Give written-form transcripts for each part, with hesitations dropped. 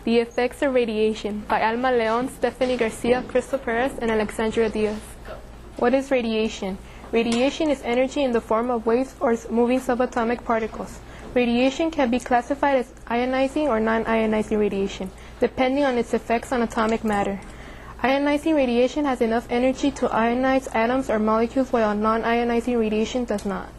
The Effects of Radiation by Alma León, Stephanie Garcia, Crystal Perez, and Alexandria Diaz. What is radiation? Radiation is energy in the form of waves or moving subatomic particles. Radiation can be classified as ionizing or non-ionizing radiation, depending on its effects on atomic matter. Ionizing radiation has enough energy to ionize atoms or molecules, while non-ionizing radiation does not.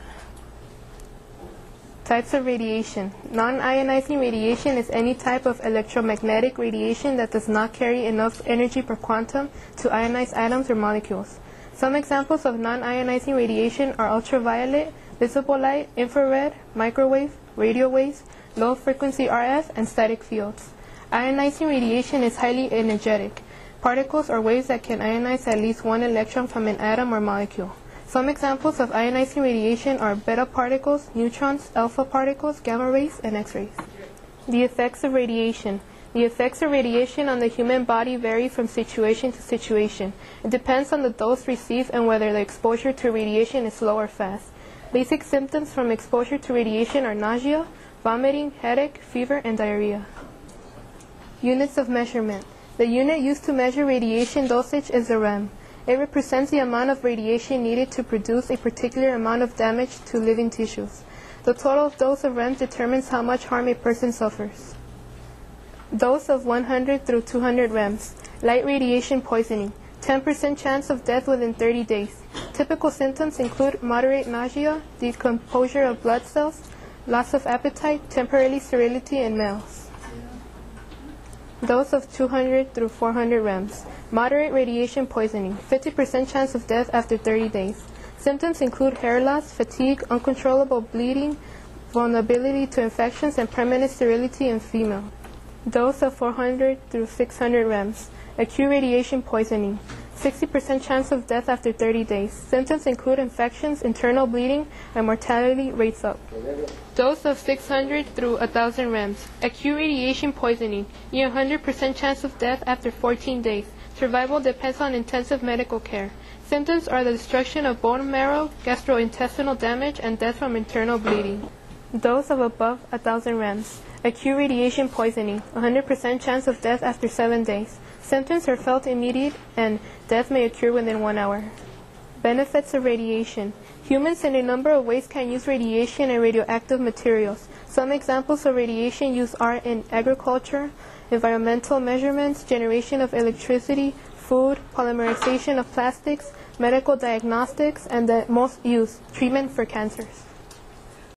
Types of radiation. Non-ionizing radiation is any type of electromagnetic radiation that does not carry enough energy per quantum to ionize atoms or molecules. Some examples of non-ionizing radiation are ultraviolet, visible light, infrared, microwave, radio waves, low-frequency RF, and static fields. Ionizing radiation is highly energetic. Particles or waves that can ionize at least one electron from an atom or molecule. Some examples of ionizing radiation are beta particles, neutrons, alpha particles, gamma rays, and X-rays. The effects of radiation. The effects of radiation on the human body vary from situation to situation. It depends on the dose received and whether the exposure to radiation is slow or fast. Basic symptoms from exposure to radiation are nausea, vomiting, headache, fever, and diarrhea. Units of measurement. The unit used to measure radiation dosage is the rem. It represents the amount of radiation needed to produce a particular amount of damage to living tissues. The total dose of rem determines how much harm a person suffers. Dose of 100 through 200 rems. Light radiation poisoning. 10% chance of death within 30 days. Typical symptoms include moderate nausea, decomposure of blood cells, loss of appetite, temporary sterility in males. Dose of 200 through 400 rems. Moderate radiation poisoning. 50% chance of death after 30 days. Symptoms include hair loss, fatigue, uncontrollable bleeding, vulnerability to infections, and permanent sterility in female. Dose of 400 through 600 rems. Acute radiation poisoning. 60% chance of death after 30 days. Symptoms include infections, internal bleeding, and mortality rates up. Dose of 600 through 1,000 rems. Acute radiation poisoning. Near 100% chance of death after 14 days. Survival depends on intensive medical care. Symptoms are the destruction of bone marrow, gastrointestinal damage, and death from internal bleeding. Dose of above 1,000 rems. Acute radiation poisoning. 100% chance of death after 7 days. Symptoms are felt immediate and death may occur within 1 hour. Benefits of radiation. Humans in a number of ways can use radiation and radioactive materials. Some examples of radiation use are in agriculture, environmental measurements, generation of electricity, food, polymerization of plastics, medical diagnostics, and the most used, treatment for cancers.